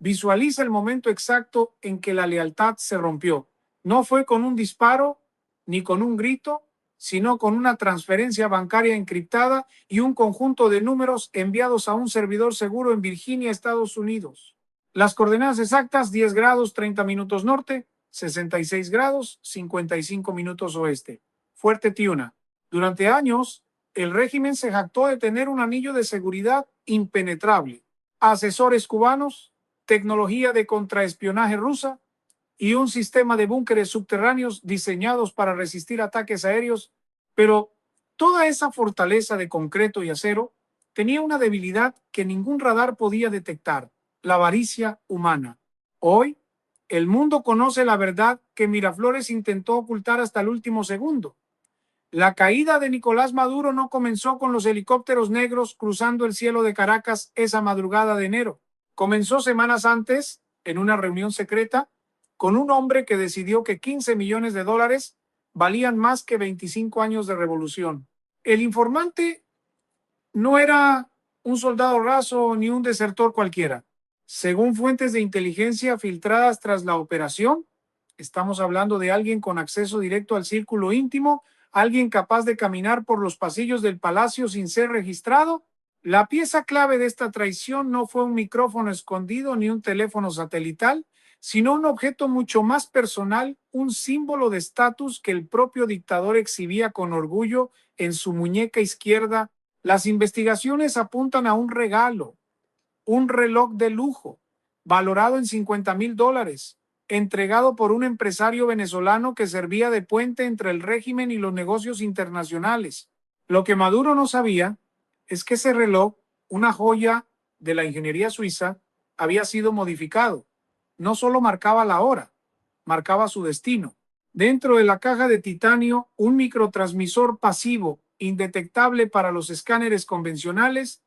Visualiza el momento exacto en que la lealtad se rompió. No fue con un disparo ni con un grito, sino con una transferencia bancaria encriptada y un conjunto de números enviados a un servidor seguro en Virginia, Estados Unidos. Las coordenadas exactas: 10 grados 30 minutos norte, 66 grados 55 minutos oeste. Fuerte Tiuna. Durante años, el régimen se jactó de tener un anillo de seguridad impenetrable, asesores cubanos, tecnología de contraespionaje rusa y un sistema de búnkeres subterráneos diseñados para resistir ataques aéreos, pero toda esa fortaleza de concreto y acero tenía una debilidad que ningún radar podía detectar: la avaricia humana. Hoy, el mundo conoce la verdad que Miraflores intentó ocultar hasta el último segundo. La caída de Nicolás Maduro no comenzó con los helicópteros negros cruzando el cielo de Caracas esa madrugada de enero. Comenzó semanas antes, en una reunión secreta, con un hombre que decidió que 15 millones de dólares valían más que 25 años de revolución. El informante no era un soldado raso ni un desertor cualquiera. Según fuentes de inteligencia filtradas tras la operación, estamos hablando de alguien con acceso directo al círculo íntimo, alguien capaz de caminar por los pasillos del palacio sin ser registrado. La pieza clave de esta traición no fue un micrófono escondido ni un teléfono satelital, sino un objeto mucho más personal, un símbolo de estatus que el propio dictador exhibía con orgullo en su muñeca izquierda. Las investigaciones apuntan a un regalo, un reloj de lujo, valorado en $50,000, entregado por un empresario venezolano que servía de puente entre el régimen y los negocios internacionales. Lo que Maduro no sabía es que ese reloj, una joya de la ingeniería suiza, había sido modificado. No solo marcaba la hora, marcaba su destino. Dentro de la caja de titanio, un microtransmisor pasivo, indetectable para los escáneres convencionales,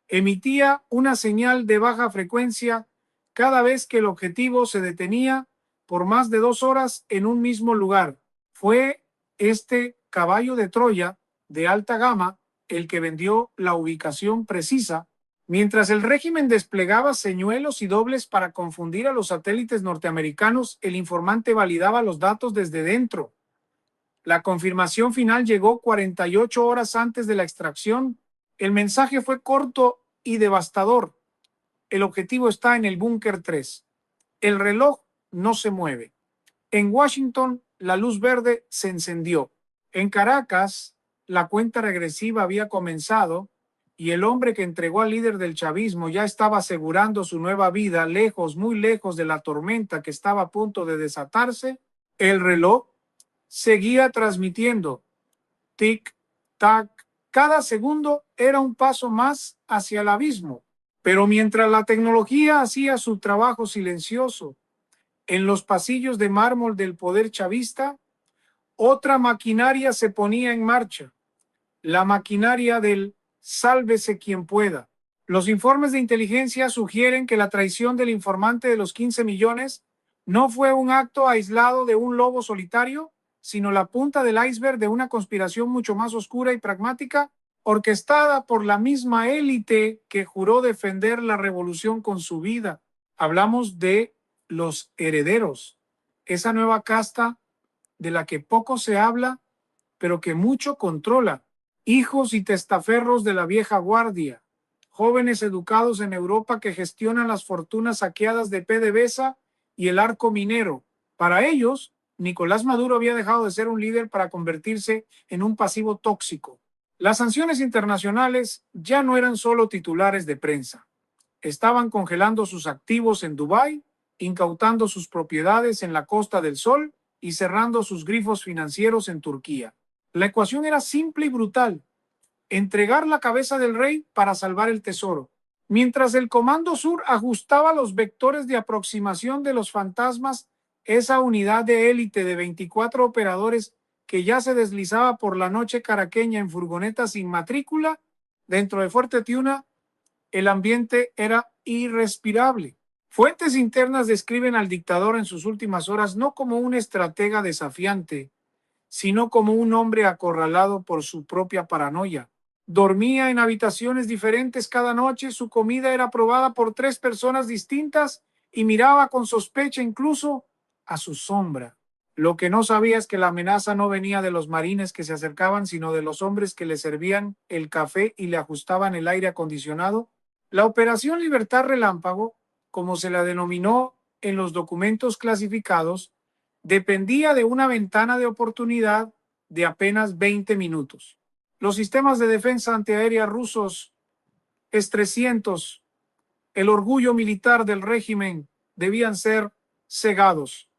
emitía una señal de baja frecuencia cada vez que el objetivo se detenía por más de 2 horas en un mismo lugar. Fue este caballo de Troya de alta gama el que vendió la ubicación precisa. Mientras el régimen desplegaba señuelos y dobles para confundir a los satélites norteamericanos, el informante validaba los datos desde dentro. La confirmación final llegó 48 horas antes de la extracción. El mensaje fue corto y devastador: el objetivo está en el búnker 3. El reloj no se mueve. En Washington, la luz verde se encendió. En Caracas, la cuenta regresiva había comenzado y el hombre que entregó al líder del chavismo ya estaba asegurando su nueva vida lejos, muy lejos de la tormenta que estaba a punto de desatarse. El reloj seguía transmitiendo. Tic, tac. Cada segundo era un paso más hacia el abismo. Pero mientras la tecnología hacía su trabajo silencioso en los pasillos de mármol del poder chavista, otra maquinaria se ponía en marcha: la maquinaria del sálvese quien pueda. Los informes de inteligencia sugieren que la traición del informante de los 15 millones no fue un acto aislado de un lobo solitario, sino la punta del iceberg de una conspiración mucho más oscura y pragmática, orquestada por la misma élite que juró defender la revolución con su vida. Hablamos de los herederos, esa nueva casta de la que poco se habla, pero que mucho controla. Hijos y testaferros de la vieja guardia, jóvenes educados en Europa que gestionan las fortunas saqueadas de PDVSA y el arco minero. Para ellos, Nicolás Maduro había dejado de ser un líder para convertirse en un pasivo tóxico. Las sanciones internacionales ya no eran solo titulares de prensa. Estaban congelando sus activos en Dubái, incautando sus propiedades en la Costa del Sol y cerrando sus grifos financieros en Turquía. La ecuación era simple y brutal: entregar la cabeza del rey para salvar el tesoro. Mientras el Comando Sur ajustaba los vectores de aproximación de los fantasmas, esa unidad de élite de 24 operadores que ya se deslizaba por la noche caraqueña en furgonetas sin matrícula, dentro de Fuerte Tiuna, el ambiente era irrespirable. Fuentes internas describen al dictador en sus últimas horas no como un estratega desafiante, sino como un hombre acorralado por su propia paranoia. Dormía en habitaciones diferentes cada noche, su comida era probada por 3 personas distintas y miraba con sospecha incluso a su sombra. Lo que no sabía es que la amenaza no venía de los marines que se acercaban, sino de los hombres que le servían el café y le ajustaban el aire acondicionado. La Operación Libertad Relámpago, como se la denominó en los documentos clasificados, dependía de una ventana de oportunidad de apenas 20 minutos. Los sistemas de defensa antiaérea rusos S-300, el orgullo militar del régimen, debían ser cegados.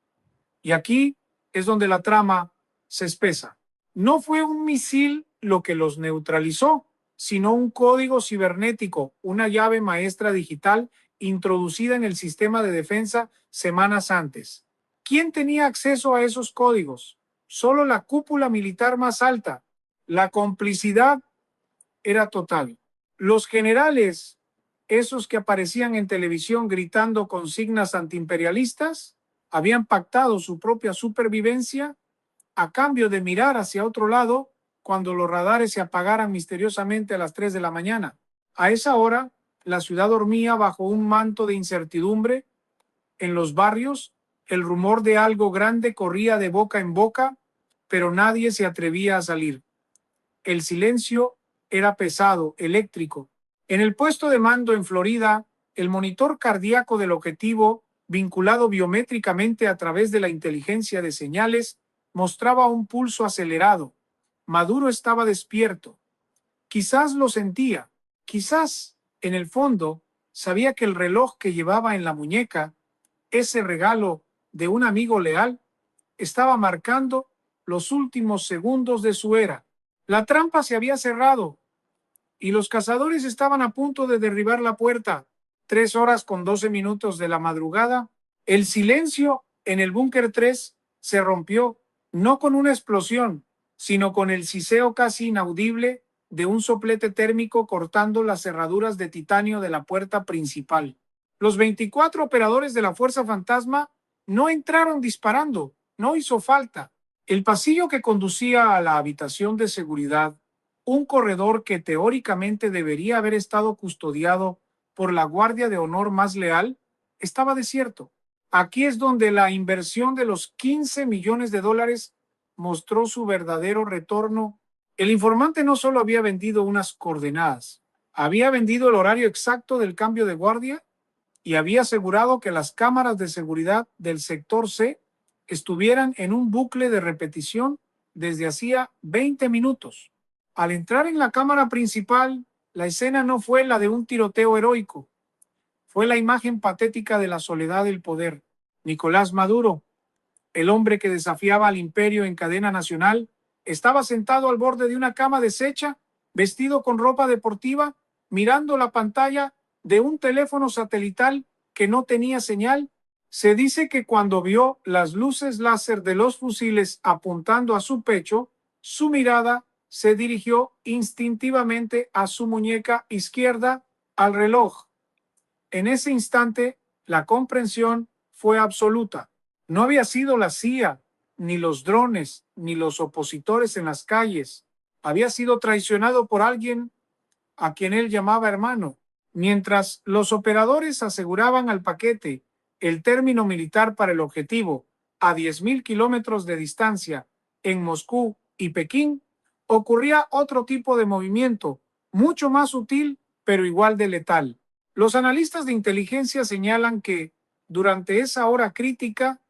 Y aquí es donde la trama se espesa. No fue un misil lo que los neutralizó, sino un código cibernético, una llave maestra digital introducida en el sistema de defensa semanas antes. ¿Quién tenía acceso a esos códigos? Solo la cúpula militar más alta. La complicidad era total. Los generales, esos que aparecían en televisión gritando consignas antiimperialistas, habían pactado su propia supervivencia a cambio de mirar hacia otro lado cuando los radares se apagaran misteriosamente a las 3 de la mañana. A esa hora, la ciudad dormía bajo un manto de incertidumbre. En los barrios, el rumor de algo grande corría de boca en boca, pero nadie se atrevía a salir. El silencio era pesado, eléctrico. En el puesto de mando en Florida, el monitor cardíaco del objetivo, vinculado biométricamente a través de la inteligencia de señales, mostraba un pulso acelerado. Maduro estaba despierto. Quizás lo sentía. Quizás, en el fondo, sabía que el reloj que llevaba en la muñeca, ese regalo de un amigo leal, estaba marcando los últimos segundos de su era. La trampa se había cerrado y los cazadores estaban a punto de derribar la puerta. 3:12 de la madrugada, el silencio en el búnker 3 se rompió, no con una explosión, sino con el siseo casi inaudible de un soplete térmico cortando las cerraduras de titanio de la puerta principal. Los 24 operadores de la Fuerza Fantasma no entraron disparando, no hizo falta. El pasillo que conducía a la habitación de seguridad, un corredor que teóricamente debería haber estado custodiado por la guardia de honor más leal, estaba desierto. Aquí es donde la inversión de los $15 millones mostró su verdadero retorno. El informante no solo había vendido unas coordenadas, había vendido el horario exacto del cambio de guardia y había asegurado que las cámaras de seguridad del sector C estuvieran en un bucle de repetición desde hacía 20 minutos. Al entrar en la cámara principal, la escena no fue la de un tiroteo heroico, fue la imagen patética de la soledad del poder. Nicolás Maduro, el hombre que desafiaba al imperio en cadena nacional, estaba sentado al borde de una cama deshecha, vestido con ropa deportiva, mirando la pantalla de un teléfono satelital que no tenía señal. Se dice que cuando vio las luces láser de los fusiles apuntando a su pecho, su mirada se dirigió instintivamente a su muñeca izquierda, al reloj. En ese instante, la comprensión fue absoluta. No había sido la CIA, ni los drones, ni los opositores en las calles. Había sido traicionado por alguien a quien él llamaba hermano. Mientras los operadores aseguraban al paquete el término militar para el objetivo a 10.000 kilómetros de distancia en Moscú y Pekín, ocurría otro tipo de movimiento, mucho más sutil, pero igual de letal. Los analistas de inteligencia señalan que, durante esa hora crítica,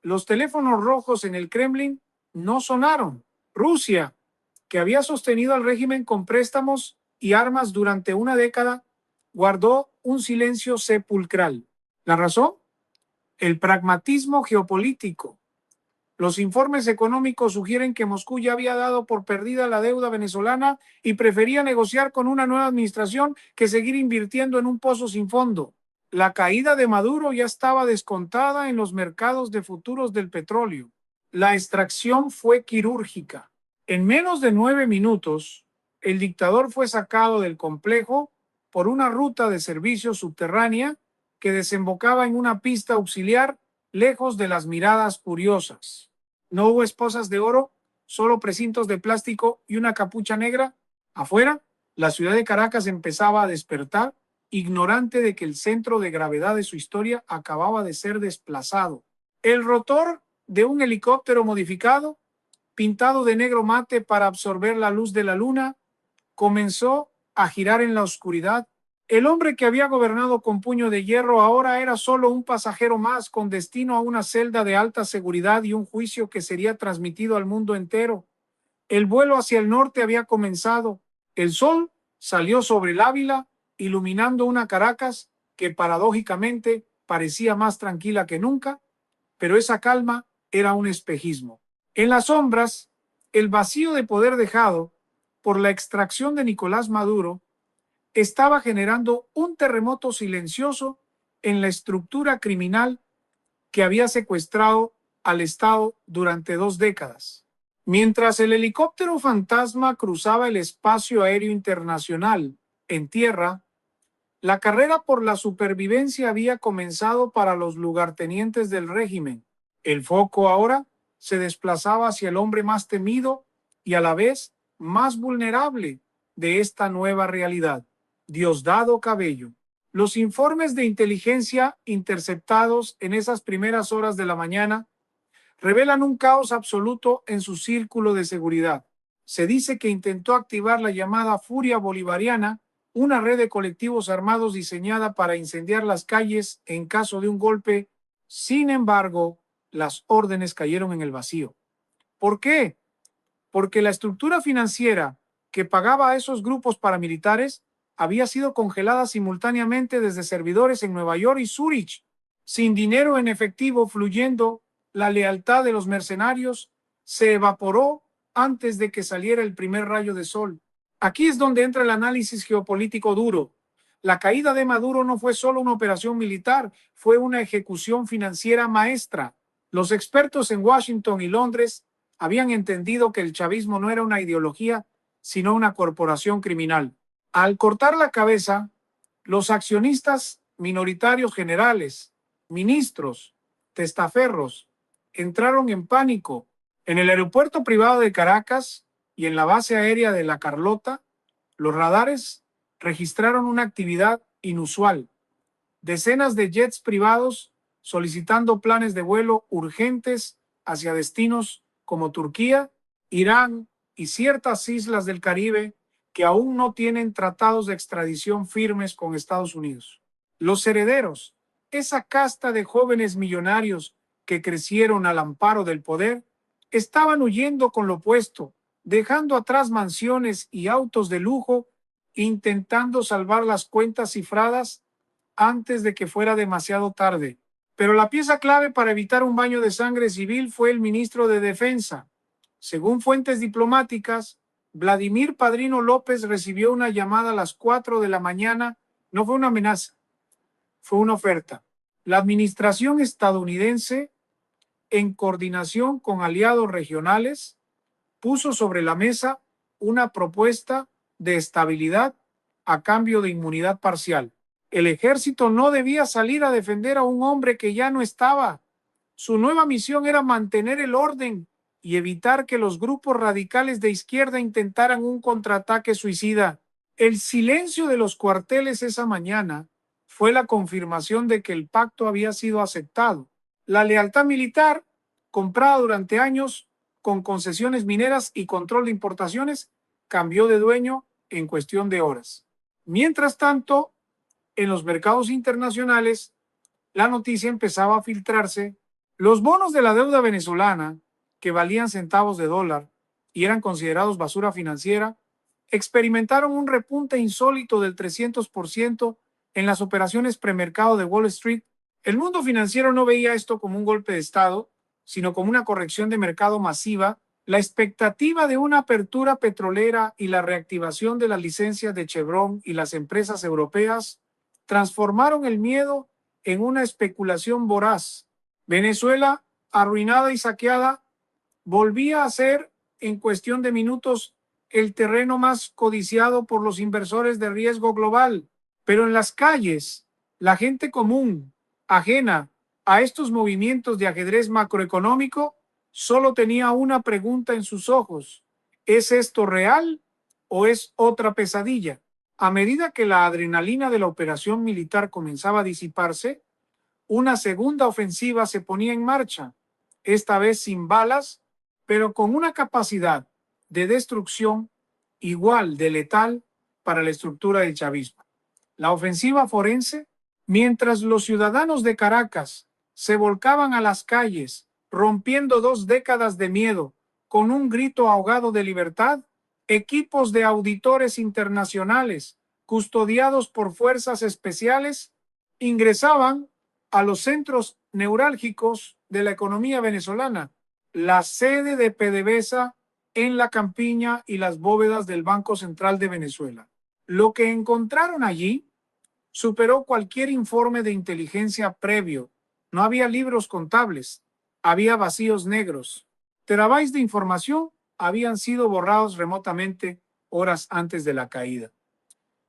los teléfonos rojos en el Kremlin no sonaron. Rusia, que había sostenido al régimen con préstamos y armas durante una década, guardó un silencio sepulcral. ¿La razón? El pragmatismo geopolítico. Los informes económicos sugieren que Moscú ya había dado por perdida la deuda venezolana y prefería negociar con una nueva administración que seguir invirtiendo en un pozo sin fondo. La caída de Maduro ya estaba descontada en los mercados de futuros del petróleo. La extracción fue quirúrgica. En menos de 9 minutos, el dictador fue sacado del complejo por una ruta de servicio subterránea que desembocaba en una pista auxiliar lejos de las miradas curiosas. No hubo esposas de oro, solo precintos de plástico y una capucha negra. Afuera, la ciudad de Caracas empezaba a despertar. ignorante de que el centro de gravedad de su historia acababa de ser desplazado. El rotor de un helicóptero modificado, pintado de negro mate para absorber la luz de la luna, comenzó a girar en la oscuridad. El hombre que había gobernado con puño de hierro ahora era solo un pasajero más con destino a una celda de alta seguridad y un juicio que sería transmitido al mundo entero. El vuelo hacia el norte había comenzado. El sol salió sobre el Ávila, iluminando una Caracas que paradójicamente parecía más tranquila que nunca, pero esa calma era un espejismo. En las sombras, el vacío de poder dejado por la extracción de Nicolás Maduro estaba generando un terremoto silencioso en la estructura criminal que había secuestrado al Estado durante 2 décadas. Mientras el helicóptero fantasma cruzaba el espacio aéreo internacional en tierra, la carrera por la supervivencia había comenzado para los lugartenientes del régimen. El foco ahora se desplazaba hacia el hombre más temido y a la vez más vulnerable de esta nueva realidad, Diosdado Cabello. Los informes de inteligencia interceptados en esas primeras horas de la mañana revelan un caos absoluto en su círculo de seguridad. Se dice que intentó activar la llamada Furia Bolivariana, una red de colectivos armados diseñada para incendiar las calles en caso de un golpe. Sin embargo, las órdenes cayeron en el vacío. ¿Por qué? Porque la estructura financiera que pagaba a esos grupos paramilitares había sido congelada simultáneamente desde servidores en Nueva York y Zúrich, sin dinero en efectivo fluyendo. La lealtad de los mercenarios se evaporó antes de que saliera el primer rayo de sol. Aquí es donde entra el análisis geopolítico duro. La caída de Maduro no fue solo una operación militar, fue una ejecución financiera maestra. Los expertos en Washington y Londres habían entendido que el chavismo no era una ideología, sino una corporación criminal. Al cortar la cabeza, los accionistas minoritarios generales, ministros, testaferros, entraron en pánico. En el aeropuerto privado de Caracas y en la base aérea de La Carlota, los radares registraron una actividad inusual. Decenas de jets privados solicitando planes de vuelo urgentes hacia destinos como Turquía, Irán y ciertas islas del Caribe que aún no tienen tratados de extradición firmes con Estados Unidos. Los herederos, esa casta de jóvenes millonarios que crecieron al amparo del poder, estaban huyendo con lo opuesto, dejando atrás mansiones y autos de lujo, intentando salvar las cuentas cifradas antes de que fuera demasiado tarde. Pero la pieza clave para evitar un baño de sangre civil fue el ministro de Defensa. Según fuentes diplomáticas, Vladimir Padrino López recibió una llamada a las 4 de la mañana. No fue una amenaza, fue una oferta. La administración estadounidense, en coordinación con aliados regionales, puso sobre la mesa una propuesta de estabilidad a cambio de inmunidad parcial. El ejército no debía salir a defender a un hombre que ya no estaba. Su nueva misión era mantener el orden y evitar que los grupos radicales de izquierda intentaran un contraataque suicida. El silencio de los cuarteles esa mañana fue la confirmación de que el pacto había sido aceptado. La lealtad militar, comprada durante años con concesiones mineras y control de importaciones, cambió de dueño en cuestión de horas. Mientras tanto, en los mercados internacionales, la noticia empezaba a filtrarse. Los bonos de la deuda venezolana, que valían centavos de dólar y eran considerados basura financiera, experimentaron un repunte insólito del 300% en las operaciones premercado de Wall Street. El mundo financiero no veía esto como un golpe de Estado, sino como una corrección de mercado masiva. La expectativa de una apertura petrolera y la reactivación de las licencias de Chevron y las empresas europeas transformaron el miedo en una especulación voraz. Venezuela, arruinada y saqueada, volvía a ser, en cuestión de minutos, el terreno más codiciado por los inversores de riesgo global. Pero en las calles, la gente común, ajena a estos movimientos de ajedrez macroeconómico, solo tenía una pregunta en sus ojos: ¿es esto real o es otra pesadilla? A medida que la adrenalina de la operación militar comenzaba a disiparse, una segunda ofensiva se ponía en marcha, esta vez sin balas, pero con una capacidad de destrucción igual de letal para la estructura del chavismo. La ofensiva forense, mientras los ciudadanos de Caracas se volcaban a las calles, rompiendo 2 décadas de miedo con un grito ahogado de libertad, equipos de auditores internacionales custodiados por fuerzas especiales ingresaban a los centros neurálgicos de la economía venezolana, la sede de PDVSA en la campiña y las bóvedas del Banco Central de Venezuela. Lo que encontraron allí superó cualquier informe de inteligencia previo. No había libros contables, había vacíos negros. Terabytes de información habían sido borrados remotamente horas antes de la caída.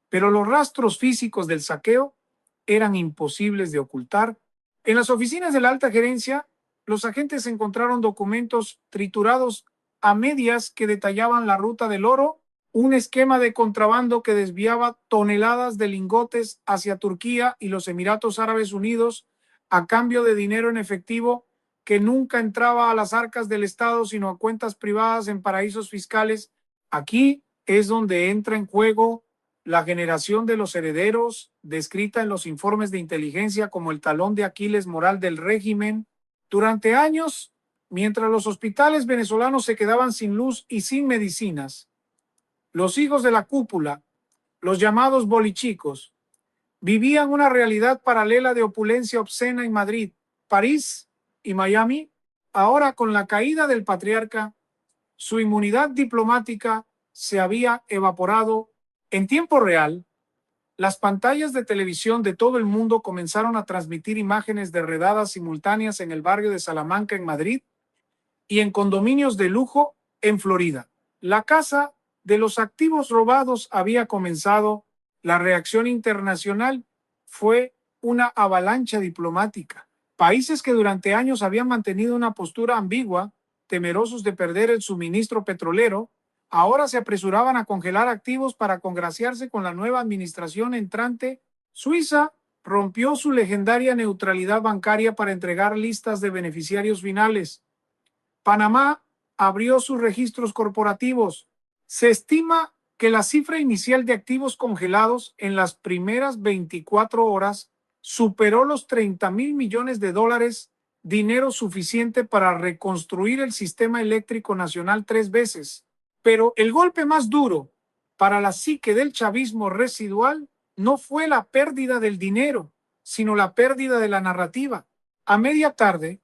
Pero los rastros físicos del saqueo eran imposibles de ocultar. En las oficinas de la alta gerencia, los agentes encontraron documentos triturados a medias que detallaban la ruta del oro, un esquema de contrabando que desviaba toneladas de lingotes hacia Turquía y los Emiratos Árabes Unidos a cambio de dinero en efectivo que nunca entraba a las arcas del Estado, sino a cuentas privadas en paraísos fiscales. Aquí es donde entra en juego la generación de los herederos, descrita en los informes de inteligencia como el talón de Aquiles moral del régimen. Durante años, mientras los hospitales venezolanos se quedaban sin luz y sin medicinas, los hijos de la cúpula, los llamados bolichicos, vivían una realidad paralela de opulencia obscena en Madrid, París y Miami. Ahora, con la caída del patriarca, su inmunidad diplomática se había evaporado. En tiempo real, las pantallas de televisión de todo el mundo comenzaron a transmitir imágenes de redadas simultáneas en el barrio de Salamanca en Madrid y en condominios de lujo en Florida. La casa de los activos robados había comenzado. La reacción internacional fue una avalancha diplomática. Países que durante años habían mantenido una postura ambigua, temerosos de perder el suministro petrolero, ahora se apresuraban a congelar activos para congraciarse con la nueva administración entrante. Suiza rompió su legendaria neutralidad bancaria para entregar listas de beneficiarios finales. Panamá abrió sus registros corporativos. Se estima que la cifra inicial de activos congelados en las primeras 24 horas superó los 30,000 millones de dólares, dinero suficiente para reconstruir el sistema eléctrico nacional 3 veces. Pero el golpe más duro para la psique del chavismo residual no fue la pérdida del dinero, sino la pérdida de la narrativa. A media tarde,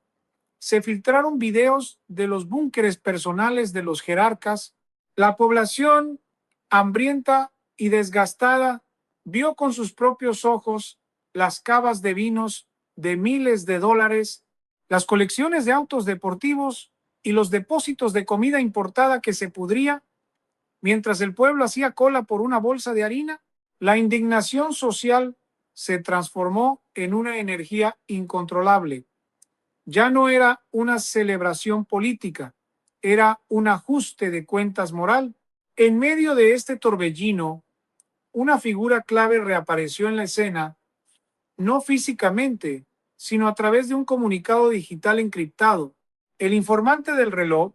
se filtraron videos de los búnkeres personales de los jerarcas. La población, hambrienta y desgastada, vio con sus propios ojos las cavas de vinos de miles de dólares, las colecciones de autos deportivos y los depósitos de comida importada que se pudría mientras el pueblo hacía cola por una bolsa de harina. La indignación social se transformó en una energía incontrolable. Ya no era una celebración política, era un ajuste de cuentas moral. En medio de este torbellino, una figura clave reapareció en la escena, no físicamente, sino a través de un comunicado digital encriptado. El informante del reloj,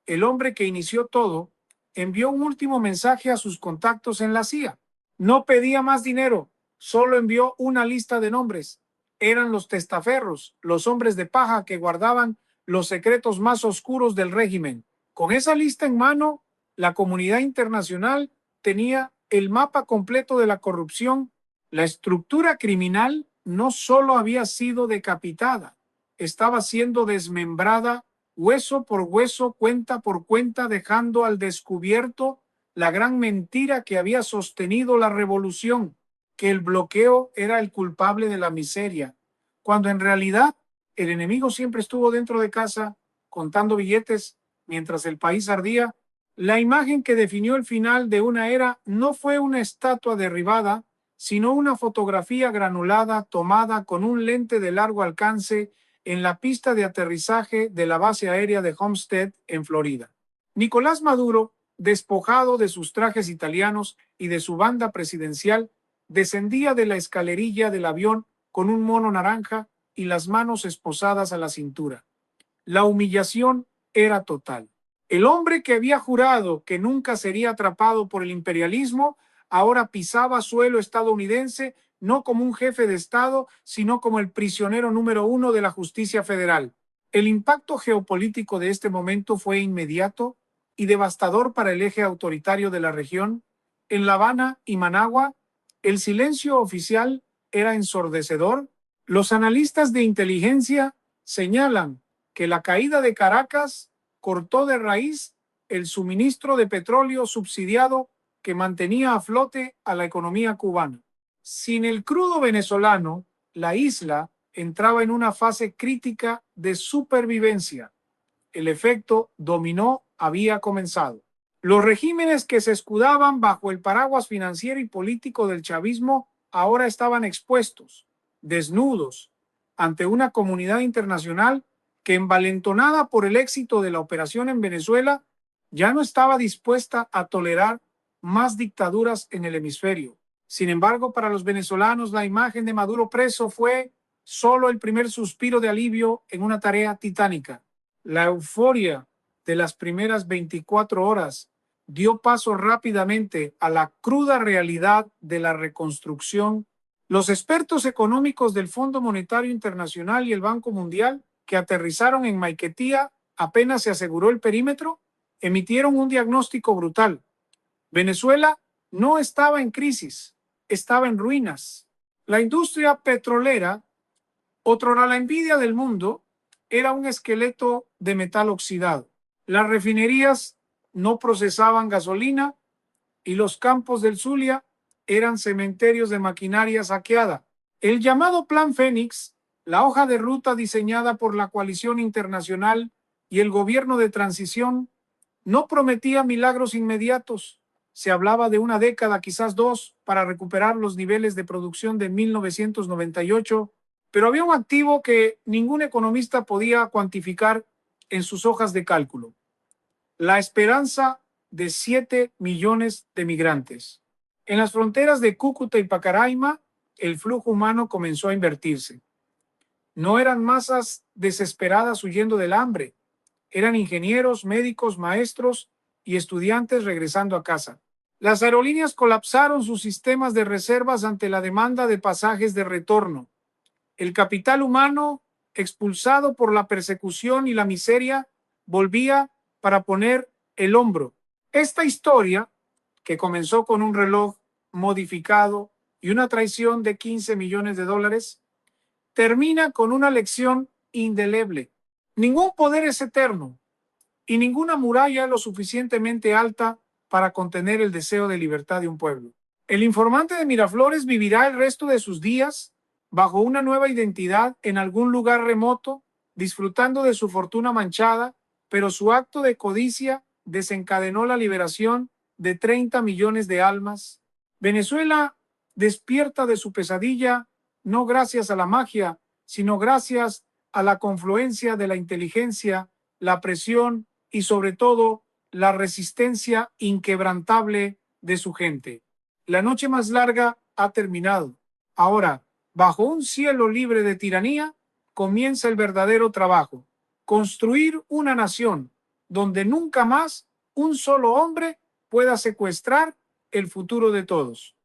el hombre que inició todo, envió un último mensaje a sus contactos en la CIA. No pedía más dinero, solo envió una lista de nombres. Eran los testaferros, los hombres de paja que guardaban los secretos más oscuros del régimen. Con esa lista en mano, la comunidad internacional tenía el mapa completo de la corrupción. La estructura criminal no solo había sido decapitada, estaba siendo desmembrada hueso por hueso, cuenta por cuenta, dejando al descubierto la gran mentira que había sostenido la revolución, que el bloqueo era el culpable de la miseria, cuando en realidad el enemigo siempre estuvo dentro de casa contando billetes mientras el país ardía. La imagen que definió el final de una era no fue una estatua derribada, sino una fotografía granulada tomada con un lente de largo alcance en la pista de aterrizaje de la base aérea de Homestead, en Florida. Nicolás Maduro despojado de sus trajes italianos y de su banda presidencial, descendía de la escalerilla del avión con un mono naranja y las manos esposadas a la cintura. La humillación era total. El hombre que había jurado que nunca sería atrapado por el imperialismo, ahora pisaba suelo estadounidense no como un jefe de Estado, sino como el prisionero número uno de la justicia federal. El impacto geopolítico de este momento fue inmediato y devastador para el eje autoritario de la región. En La Habana y Managua, el silencio oficial era ensordecedor. Los analistas de inteligencia señalan que la caída de Caracas cortó de raíz el suministro de petróleo subsidiado que mantenía a flote a la economía cubana. Sin el crudo venezolano, la isla entraba en una fase crítica de supervivencia. El efecto dominó había comenzado. Los regímenes que se escudaban bajo el paraguas financiero y político del chavismo ahora estaban expuestos, desnudos, ante una comunidad internacional que, envalentonada por el éxito de la operación en Venezuela, ya no estaba dispuesta a tolerar más dictaduras en el hemisferio. Sin embargo, para los venezolanos, la imagen de Maduro preso fue solo el primer suspiro de alivio en una tarea titánica. La euforia de las primeras 24 horas dio paso rápidamente a la cruda realidad de la reconstrucción. Los expertos económicos del Fondo Monetario Internacional y el Banco Mundial, que aterrizaron en Maiquetía apenas se aseguró el perímetro, emitieron un diagnóstico brutal. Venezuela no estaba en crisis, estaba en ruinas. La industria petrolera, otrora la envidia del mundo, era un esqueleto de metal oxidado. Las refinerías no procesaban gasolina y los campos del Zulia eran cementerios de maquinaria saqueada. El llamado Plan Fénix, la hoja de ruta diseñada por la coalición internacional y el gobierno de transición, no prometía milagros inmediatos. Se hablaba de una década, quizás dos, para recuperar los niveles de producción de 1998, pero había un activo que ningún economista podía cuantificar en sus hojas de cálculo: la esperanza de 7 millones de migrantes. En las fronteras de Cúcuta y Pacaraima, el flujo humano comenzó a invertirse. No eran masas desesperadas huyendo del hambre, eran ingenieros, médicos, maestros y estudiantes regresando a casa. Las aerolíneas colapsaron sus sistemas de reservas ante la demanda de pasajes de retorno. El capital humano, expulsado por la persecución y la miseria, volvía para poner el hombro. Esta historia, que comenzó con un reloj modificado y una traición de 15 millones de dólares, termina con una lección indeleble. Ningún poder es eterno y ninguna muralla es lo suficientemente alta para contener el deseo de libertad de un pueblo. El informante de Miraflores vivirá el resto de sus días bajo una nueva identidad en algún lugar remoto, disfrutando de su fortuna manchada, pero su acto de codicia desencadenó la liberación de 30 millones de almas. Venezuela despierta de su pesadilla no gracias a la magia, sino gracias a la confluencia de la inteligencia, la presión y sobre todo la resistencia inquebrantable de su gente. La noche más larga ha terminado. Ahora, bajo un cielo libre de tiranía, comienza el verdadero trabajo: construir una nación donde nunca más un solo hombre pueda secuestrar el futuro de todos.